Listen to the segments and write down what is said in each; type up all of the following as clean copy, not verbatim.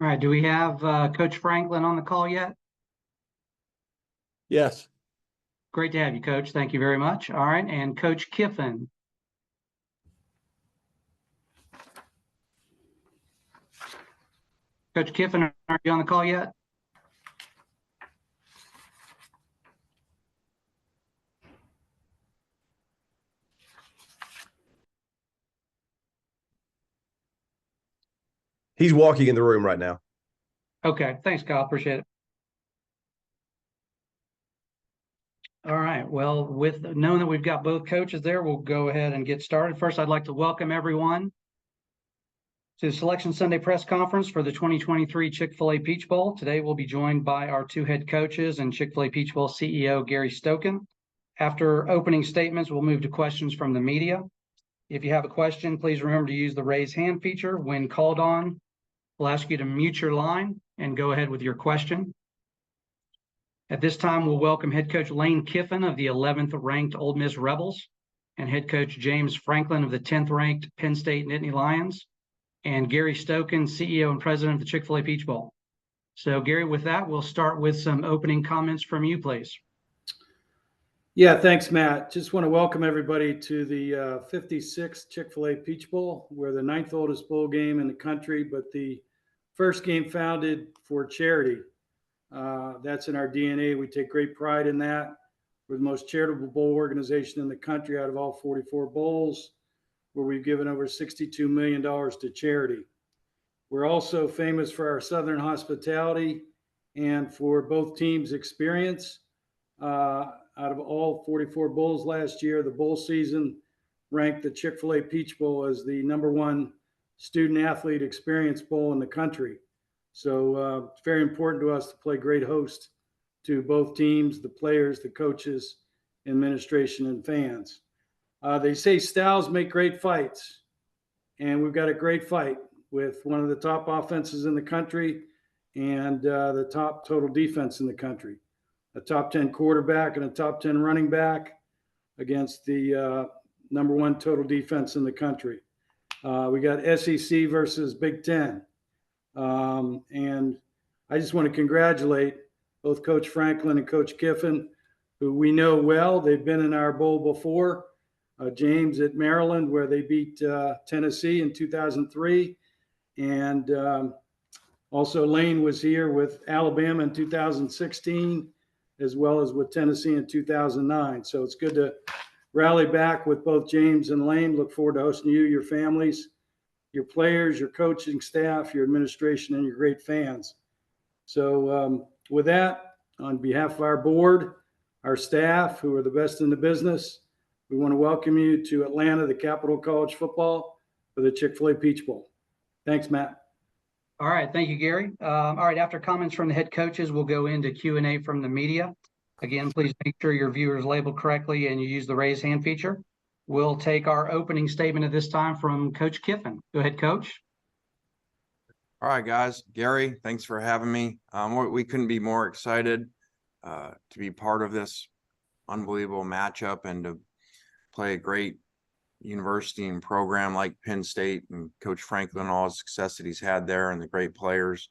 All right, do we have Coach Franklin on the call yet? Yes. Great to have you, Coach. Thank you very much. All right, and Coach Kiffin. Coach Kiffin, are you on the call yet? He's walking in the room right now. Okay, thanks, Kyle. Appreciate it. All right, well, with knowing that we've got both coaches there, we'll go ahead and get started. First, I'd like to welcome everyone to the Selection Sunday press conference for the 2023 Chick-fil-A Peach Bowl. Today, we'll be joined by our two head coaches and Chick-fil-A Peach Bowl CEO, Gary Stokan. After opening statements, we'll move to questions from the media. If you have a question, please remember to use the raise hand feature. When called on, we'll ask you to mute your line and go ahead with your question. At this time, we'll welcome head coach Lane Kiffin of the 11th ranked Ole Miss Rebels and head coach James Franklin of the 10th ranked Penn State Nittany Lions, and Gary Stokan, CEO and president of the Chick-fil-A Peach Bowl. So Gary, with that, we'll start with some opening comments from you, please. Yeah, thanks, Matt. Just want to welcome everybody to the 56th Chick-fil-A Peach Bowl. We're the 9th oldest bowl game in the country, but the first game founded for charity. That's in our DNA. We take great pride in that. We're the most charitable bowl organization in the country out of all 44 bowls, where we've given over $62 million to charity. We're also famous for our Southern hospitality and for both teams' experience. Out of all 44 bowls last year, the bowl season ranked the Chick-fil-A Peach Bowl as the #1 student athlete experience bowl in the country. So it's very important to us to play great host to both teams, the players, the coaches, administration, and fans. They say styles make great fights, and we've got a great fight with one of the top offenses in the country and the top total defense in the country. A top 10 quarterback and a top 10 running back against the #1 total defense in the country. We got SEC versus Big Ten. And I just want to congratulate both Coach Franklin and Coach Kiffin, who we know well. They've been in our bowl before. James at Maryland, where they beat Tennessee in 2003. And also Lane was here with Alabama in 2016, as well as with Tennessee in 2009. So it's good to rally back with both James and Lane. Look forward to hosting you, your families, your players, your coaching staff, your administration, and your great fans. So with that, on behalf of our board, our staff, who are the best in the business, we want to welcome you to Atlanta, the capital of college football, for the Chick-fil-A Peach Bowl. Thanks, Matt. All right, thank you, Gary. All right, after comments from the head coaches, we'll go into Q&A from the media. Again, please make sure your viewer is labeled correctly and you use the raise hand feature. We'll take our opening statement at this time from Coach Kiffin. Go ahead, Coach. All right, guys. Gary, thanks for having me. We couldn't be more excited to be part of this unbelievable matchup and to play a great university and program like Penn State and Coach Franklin, all the success that he's had there and the great players,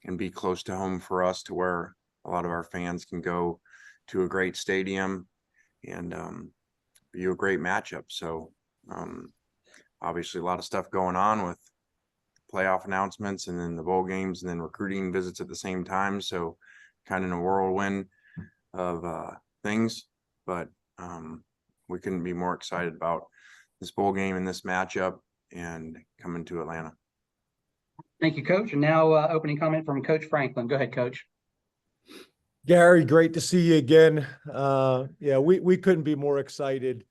and be close to home for us to where a lot of our fans can go to a great stadium and view a great matchup. So obviously a lot of stuff going on with playoff announcements and then the bowl games and then recruiting visits at the same time. So kind of in a whirlwind of things, but we couldn't be more excited about this bowl game and this matchup and coming to Atlanta. Thank you, Coach. And now opening comment from Coach Franklin. Go ahead, Coach. Gary, great to see you again. Yeah, we couldn't be more excited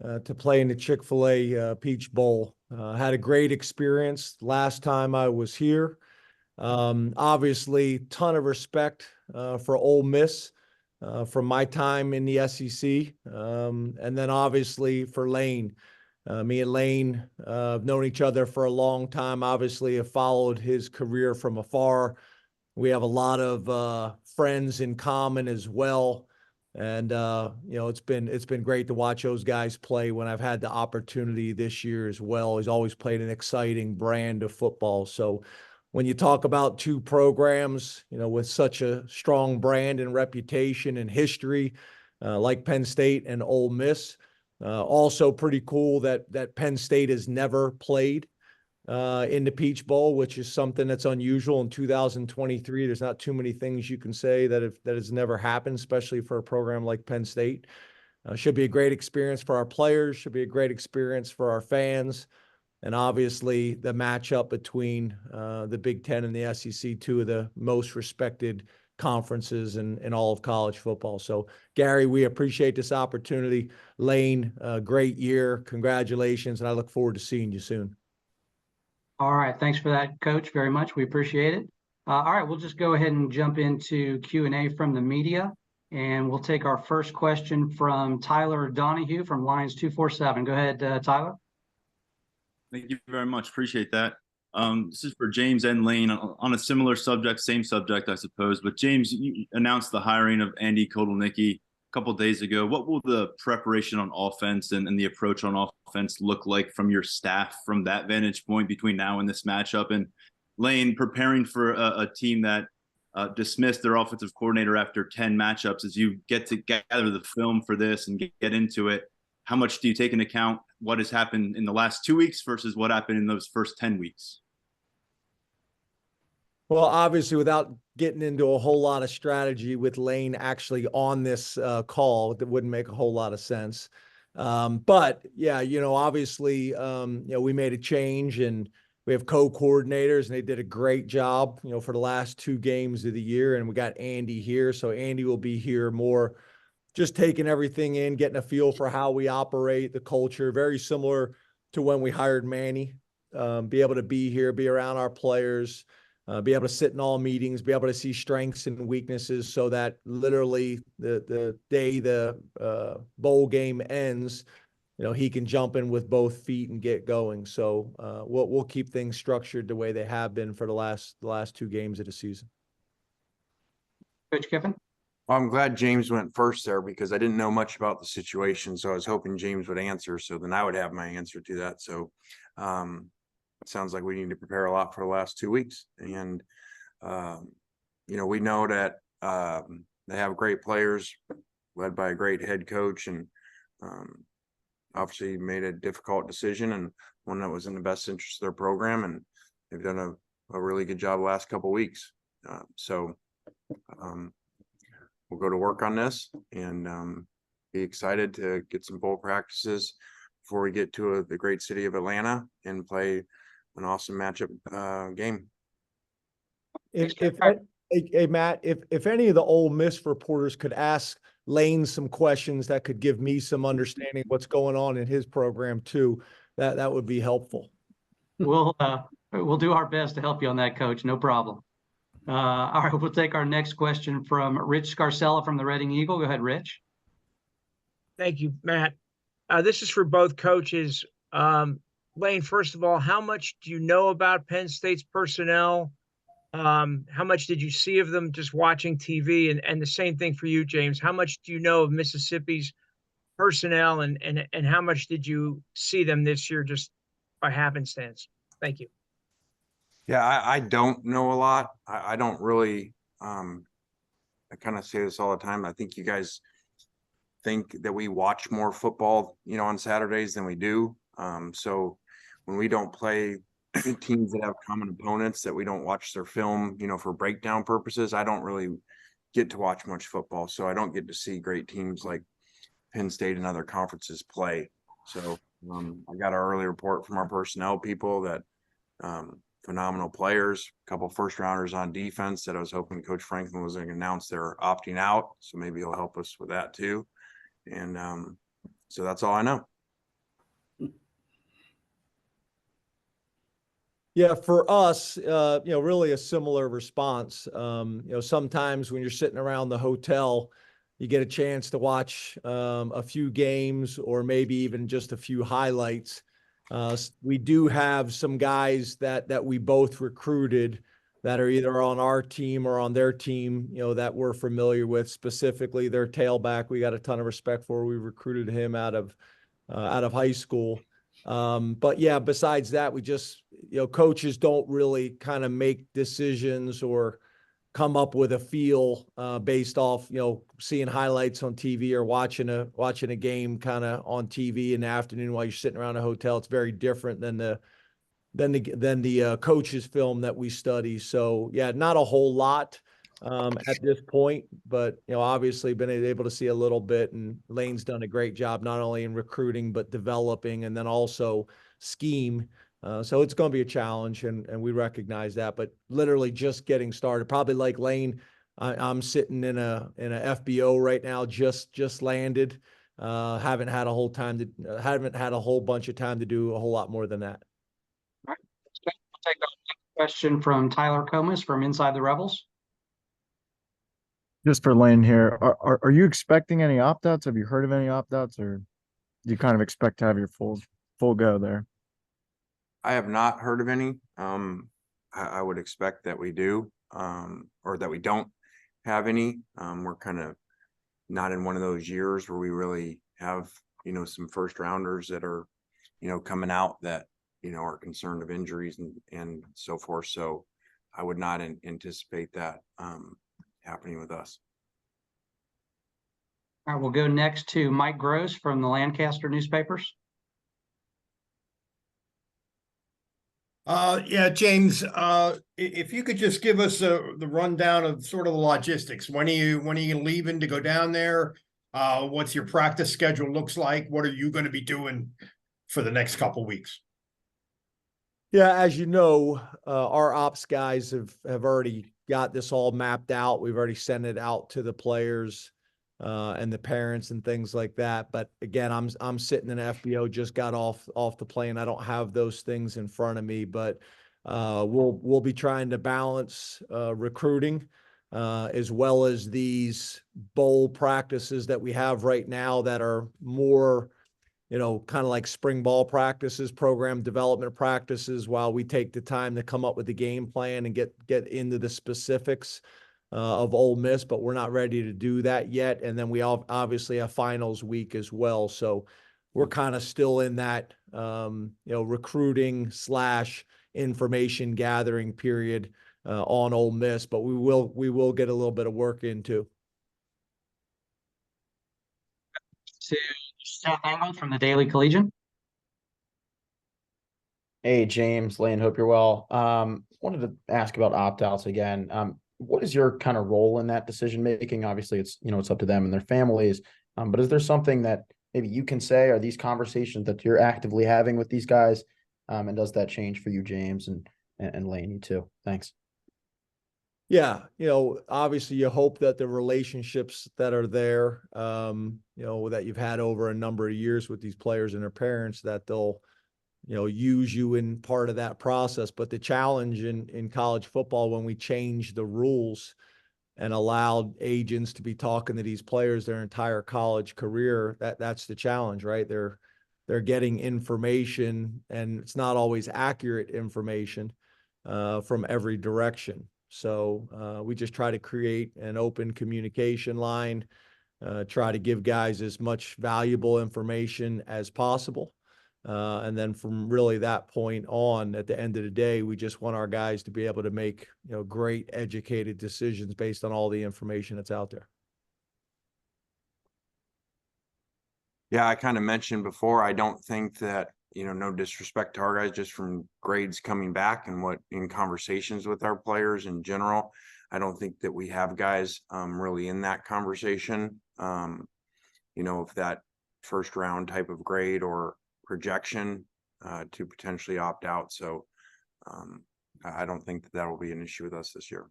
to play in the Chick-fil-A Peach Bowl. Had a great experience last time I was here. Obviously, ton of respect for Ole Miss from my time in the SEC. And then obviously for Lane. Me and Lane have known each other for a long time. Obviously, have followed his career from afar. We have a lot of friends in common as well. And, you know, it's been great to watch those guys play when I've had the opportunity this year as well. He's always played an exciting brand of football. So when you talk about two programs, with such a strong brand and reputation and history, like Penn State and Ole Miss. Also pretty cool that Penn State has never played in the Peach Bowl, which is something that's unusual in 2023. There's not too many things you can say that has never happened, especially for a program like Penn State. Should be a great experience for our players, should be a great experience for our fans. And obviously the matchup between the Big Ten and the SEC, two of the most respected conferences in all of college football. So Gary, we appreciate this opportunity. Lane, great year. Congratulations. And I look forward to seeing you soon. All right. Thanks for that, Coach, very much. We appreciate it. All right. We'll just go ahead and jump into Q&A from the media. And we'll take our first question from Tyler Donahue from Lions 247. Go ahead, Tyler. Thank you very much. Appreciate that. This is for James and Lane on a similar subject, same subject, I suppose. But James, you announced the hiring of Andy Kotelnicki a couple of days ago. What will the preparation on offense and the approach on offense look like from your staff from that vantage point between now and this matchup? And Lane, preparing for a team that dismissed their offensive coordinator after 10 matchups, as you get to gather the film for this and get into it, how much do you take into account what has happened in the last 2 weeks versus what happened in those first 10 weeks? Well, obviously, without getting into a whole lot of strategy with Lane actually on this call, that wouldn't make a whole lot of sense. But yeah, obviously, we made a change and we have co-coordinators and they did a great job, for the last 2 games of the year. And we got Andy here. So Andy will be here more just taking everything in, getting a feel for how we operate, the culture, very similar to when we hired Manny. Be able to be here, be around our players, be able to sit in all meetings, be able to see strengths and weaknesses so that literally the day the bowl game ends, he can jump in with both feet and get going. So we'll keep things structured the way they have been for the last 2 games of the season. Coach Kiffin. Well, I'm glad James went first there because I didn't know much about the situation. So I was hoping James would answer. So then I would have my answer to that. So it sounds like we need to prepare a lot for the last 2 weeks. And, we know that they have great players led by a great head coach and obviously made a difficult decision and one that was in the best interest of their program. And they've done a really good job the last couple of weeks. We'll go to work on this and be excited to get some bowl practices before we get to the great city of Atlanta and play an awesome matchup game. Hey, Matt, if any of the Ole Miss reporters could ask Lane some questions that could give me some understanding of what's going on in his program too, that would be helpful. We'll do our best to help you on that, Coach. No problem. All right, we'll take our next question from Rich Scarcella from the Reading Eagle. Go ahead, Rich. Thank you, Matt. This is for both coaches. Lane, first of all, how much do you know about Penn State's personnel? How much did you see of them just watching TV? And the same thing for you, James. How much do you know of Mississippi's personnel and how much did you see them this year just by happenstance? Thank you. Yeah, I don't know a lot. I don't really, I kind of say this all the time. I think you guys think that we watch more football, on Saturdays than we do. So when we don't play teams that have common opponents, that we don't watch their film, for breakdown purposes, I don't really get to watch much football. So I don't get to see great teams like Penn State and other conferences play. So I got an early report from our personnel people that phenomenal players, a couple first rounders on defense that I was hoping Coach Franklin was going to announce they're opting out. So maybe he'll help us with that too. And so that's all I know. Yeah, for us, really a similar response. Sometimes when you're sitting around the hotel, you get a chance to watch a few games or maybe even just a few highlights. We do have some guys that we both recruited that are either on our team or on their team, that we're familiar with, specifically their tailback. We got a ton of respect for. We recruited him out of high school. But yeah, besides that, we just, coaches don't really kind of make decisions or come up with a feel based off, seeing highlights on TV or watching a game kind of on TV in the afternoon while you're sitting around a hotel. It's very different than the coaches film that we study. So yeah, not a whole lot at this point, but obviously been able to see a little bit, and Lane's done a great job not only in recruiting but developing, and then also scheme. So it's going to be a challenge, and we recognize that, but literally just getting started. Probably like Lane, I'm sitting in a FBO right now, just landed. Haven't had a whole bunch of time to do a whole lot more than that. All right. We'll take our next question from Tyler Comas from Inside the Rebels. Just for Lane here, are you expecting any opt-outs? Have you heard of any opt-outs, or do you kind of expect to have your full go there? I have not heard of any. I would expect that we do, or that we don't have any. We're kind of not in one of those years where we really have, some first rounders that are, coming out that, are concerned of injuries and so forth. So I would not anticipate that happening with us. All right, we'll go next to Mike Gross from the Lancaster newspapers. Yeah, James, if you could just give us the rundown of sort of the logistics. When are you leaving to go down there? What's your practice schedule looks like? What are you going to be doing for the next couple weeks? Yeah, as you know, our ops guys have already got this all mapped out. We've already sent it out to the players and the parents and things like that. But again, I'm sitting in FBO, just got off the plane. I don't have those things in front of me, but we'll be trying to balance recruiting as well as these bowl practices that we have right now that are more, kind of like spring ball practices, program development practices, while we take the time to come up with the game plan and get into the specifics of Ole Miss, but we're not ready to do that yet. And then we obviously have finals week as well. So we're kind of still in that, recruiting / information gathering period on Ole Miss, but we will get a little bit of work into. To Seth Engel from the Daily Collegian. Hey, James, Lane, hope you're well. Wanted to ask about opt-outs again. What is your kind of role in that decision making? Obviously, it's it's up to them and their families. But is there something that maybe you can say? Are these conversations that you're actively having with these guys? And does that change for you, James and Lane, you too? Thanks. Yeah, obviously you hope that the relationships that are there, that you've had over a number of years with these players and their parents, that they'll, use you in part of that process. But the challenge in college football, when we changed the rules and allowed agents to be talking to these players their entire college career, that's the challenge, right? They're getting information, and it's not always accurate information from every direction. So we just try to create an open communication line, try to give guys as much valuable information as possible. And then from really that point on, at the end of the day, we just want our guys to be able to make, great educated decisions based on all the information that's out there. Yeah, I kind of mentioned before, I don't think that, no disrespect to our guys, just from grades coming back and what in conversations with our players in general, I don't think that we have guys really in that conversation, of that first round type of grade or projection to potentially opt out. So I don't think that will be an issue with us this year.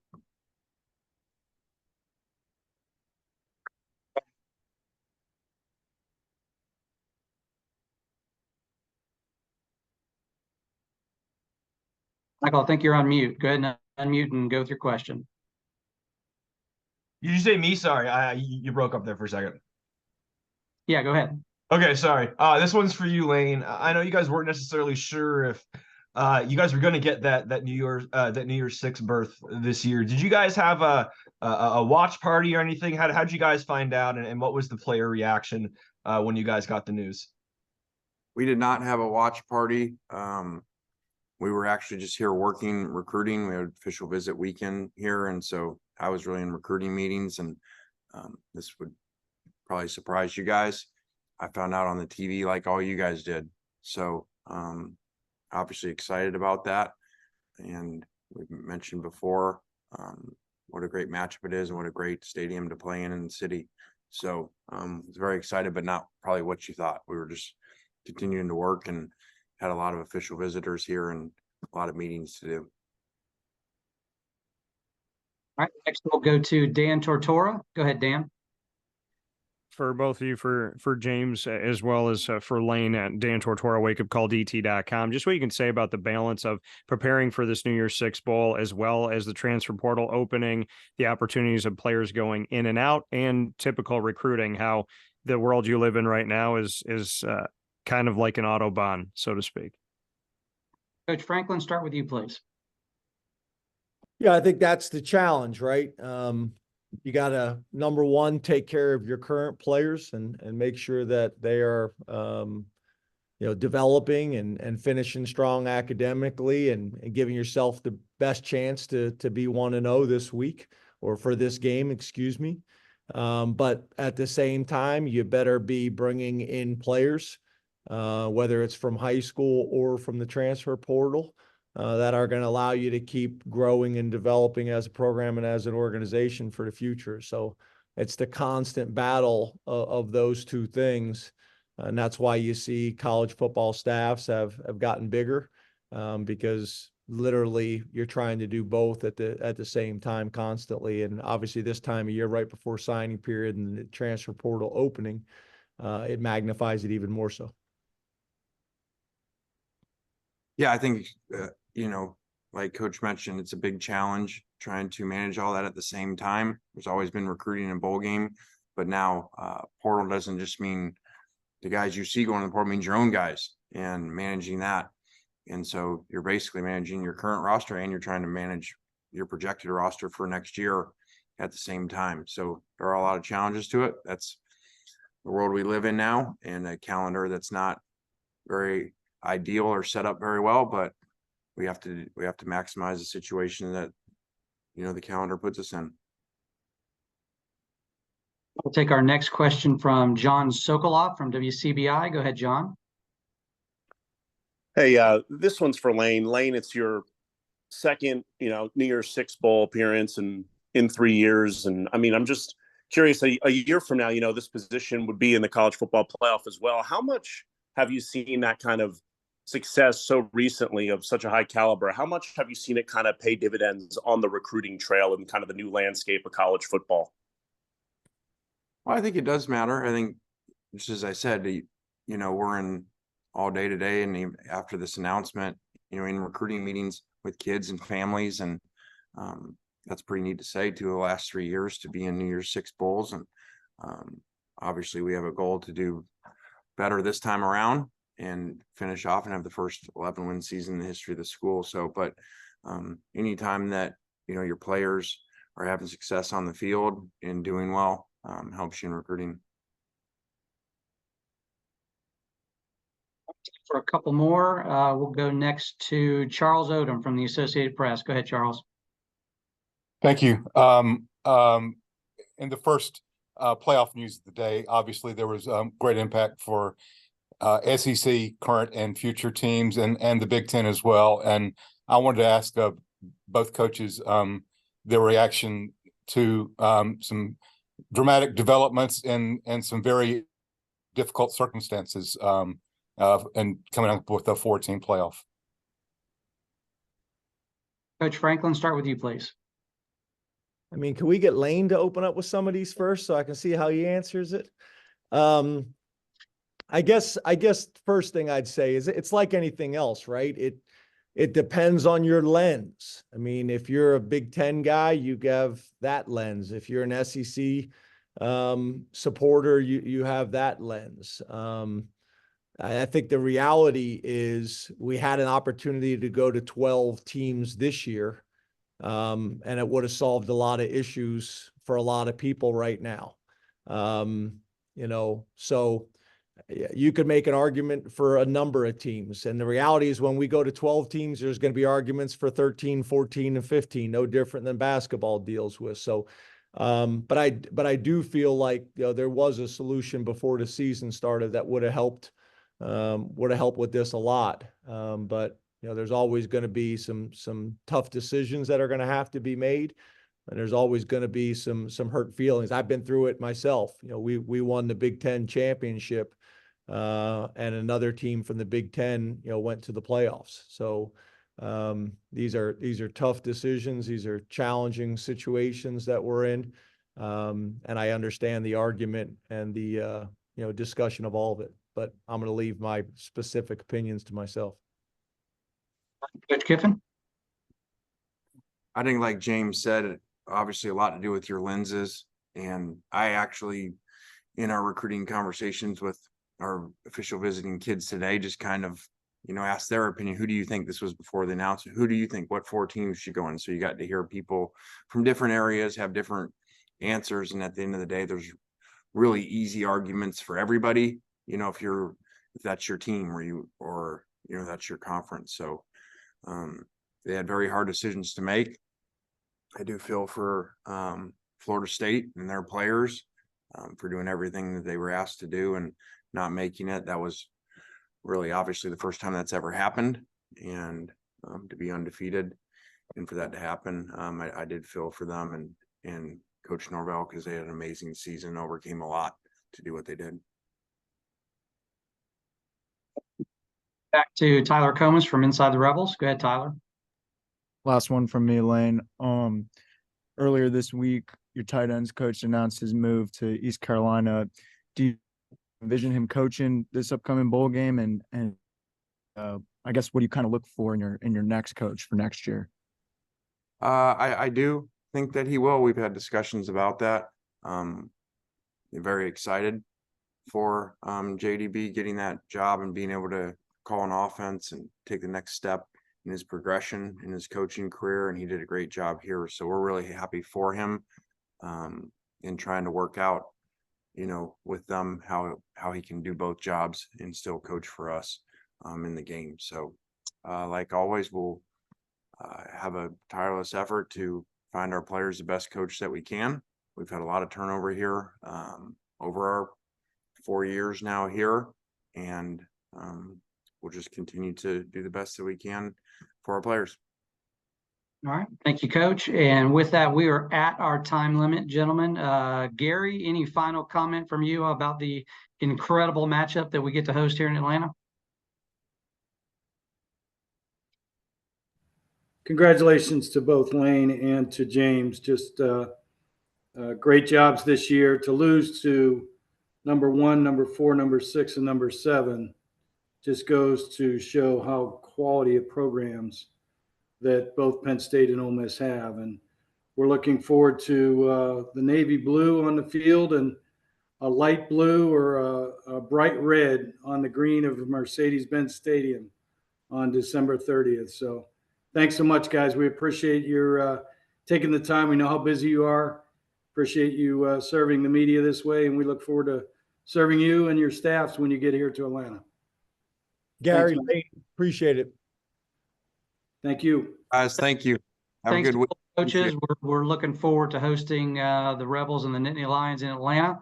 Michael, I think you're on mute. Go ahead and unmute and go with your question. Did you say me? Sorry, you broke up there for a second. Yeah, go ahead. Okay, sorry. This one's for you, Lane. I know you guys weren't necessarily sure if you guys were going to get that New Year's 6 berth this year. Did you guys have a watch party or anything? How'd you guys find out, and what was the player reaction when you guys got the news? We did not have a watch party. we were actually just here working, recruiting. We had official visit weekend here. And so I was really in recruiting meetings, and this would probably surprise you guys. I found out on the TV like all you guys did. So obviously excited about that. And we've mentioned before what a great matchup it is and what a great stadium to play in the city. So I was very excited, but not probably what you thought. We were just continuing to work and had a lot of official visitors here and a lot of meetings to do. All right, next we'll go to Dan Tortora. Go ahead, Dan. For both of you, for James, as well as for Lane at Dan Tortora, wakeupcalldt.com. Just what you can say about the balance of preparing for this New Year's Six Bowl, as well as the transfer portal opening, the opportunities of players going in and out, and typical recruiting, how the world you live in right now is kind of like an Autobahn, so to speak. Coach Franklin, start with you, please. Yeah, I think that's the challenge, right? You got to, number one, take care of your current players and make sure that they are, developing and finishing strong academically and giving yourself the best chance to be 1-0 this week, or for this game, excuse me. But at the same time, you better be bringing in players, whether it's from high school or from the transfer portal, that are going to allow you to keep growing and developing as a program and as an organization for the future. So it's the constant battle of those two things. And that's why you see college football staffs have gotten bigger, because literally you're trying to do both at the same time constantly. And obviously this time of year, right before signing period and the transfer portal opening, it magnifies it even more so. Yeah, I think, like Coach mentioned, it's a big challenge trying to manage all that at the same time. There's always been recruiting and bowl game, but now portal doesn't just mean the guys you see going to the portal, means your own guys and managing that. And so you're basically managing your current roster and you're trying to manage your projected roster for next year at the same time. So there are a lot of challenges to it. That's the world we live in now, and a calendar that's not very ideal or set up very well, but we have to maximize the situation that the calendar puts us in. We'll take our next question from John Sokoloff from WCBI. Go ahead, John. Hey, this one's for Lane. Lane, it's your second, New Year's Six Bowl appearance in 3 years. And I mean, I'm just curious, a year from now, this position would be in the college football playoff as well. How much have you seen that kind of success so recently of such a high caliber? How much have you seen it kind of pay dividends on the recruiting trail and kind of the new landscape of college football? Well, I think it does matter. I think, just as I said, we're in all day today, and even after this announcement, in recruiting meetings with kids and families, and that's pretty neat to say. 2 of the last 3 years to be in New Year's Six Bowls, and obviously we have a goal to do better this time around and finish off and have the first 11-win season in the history of the school. So, but anytime that your players are having success on the field and doing well, helps you in recruiting. For a couple more, we'll go next to Charles Odom from the Associated Press. Go ahead, Charles. Thank you. In the first playoff news of the day, obviously there was great impact for SEC current and future teams and the Big Ten as well. And I wanted to ask both coaches their reaction to some dramatic developments and some very difficult circumstances and coming up with a 4-team playoff. Coach Franklin, start with you, please. I mean, can we get Lane to open up with some of these first so I can see how he answers it? I guess first thing I'd say is it's like anything else, right? It depends on your lens. I mean, if you're a Big Ten guy, you have that lens. If you're an SEC supporter, you have that lens. I think the reality is we had an opportunity to go to 12 teams this year, and it would have solved a lot of issues for a lot of people right now. So you could make an argument for a number of teams. And the reality is when we go to 12 teams, there's going to be arguments for 13, 14, and 15, no different than basketball deals with. So, but I do feel like, there was a solution before the season started that would have helped with this a lot. But there's always going to be some tough decisions that are going to have to be made. And there's always going to be some hurt feelings. I've been through it myself. We won the Big Ten championship, and another team from the Big Ten, went to the playoffs. So these are tough decisions. These are challenging situations that we're in, and I understand the argument and the discussion of all of it. But I'm going to leave my specific opinions to myself. Coach Kiffin? I think, like James said, obviously a lot to do with your lenses. And I actually, in our recruiting conversations with our official visiting kids today, just kind of, asked their opinion. Who do you think, this was before the announcement, who do you think, what 4 teams should go in? So you got to hear people from different areas have different answers. And at the end of the day, there's really easy arguments for everybody, if that's your team or that's your conference. So they had very hard decisions to make. I do feel for Florida State and their players for doing everything that they were asked to do and not making it. That was really obviously the first time that's ever happened, and to be undefeated and for that to happen, I did feel for them and Coach Norvell, because they had an amazing season, overcame a lot to do what they did. Back to Tyler Comas from Inside the Rebels. Go ahead, Tyler. Last one from me, Lane. Earlier this week, your tight ends coach announced his move to East Carolina. Do you envision him coaching this upcoming bowl game? And I guess what do you kind of look for in your next coach for next year? I do think that he will. We've had discussions about that. Very excited for JDB getting that job and being able to call an offense and take the next step in his progression in his coaching career. And he did a great job here. So we're really happy for him in trying to work out, with them, how he can do both jobs and still coach for us in the game. So like always, we'll have a tireless effort to find our players the best coach that we can. We've had a lot of turnover here over our 4 years now here, and we'll just continue to do the best that we can for our players. All right. Thank you, Coach. And with that, we are at our time limit, gentlemen. Gary, any final comment from you about the incredible matchup that we get to host here in Atlanta? Congratulations to both Lane and to James. Just great jobs this year. To lose to number 1, number 4, number 6, and number 7 just goes to show how quality of programs that both Penn State and Ole Miss have. And we're looking forward to the navy blue on the field and a light blue or a bright red on the green of Mercedes-Benz Stadium on December 30th. So thanks so much, guys. We appreciate your taking the time. We know how busy you are. Appreciate you serving the media this way, and we look forward to serving you and your staffs when you get here to Atlanta. Gary, Thanks, appreciate it. Thank you. Guys, thank you. Have Thanks a good week. Coaches. We're looking forward to hosting the Rebels and the Nittany Lions in Atlanta.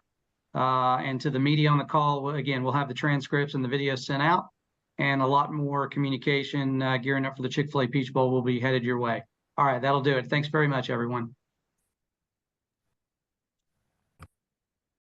And to the media on the call, again, we'll have the transcripts and the videos sent out, and a lot more communication gearing up for the Chick-fil-A Peach Bowl will be headed your way. All right, that'll do it. Thanks very much, everyone.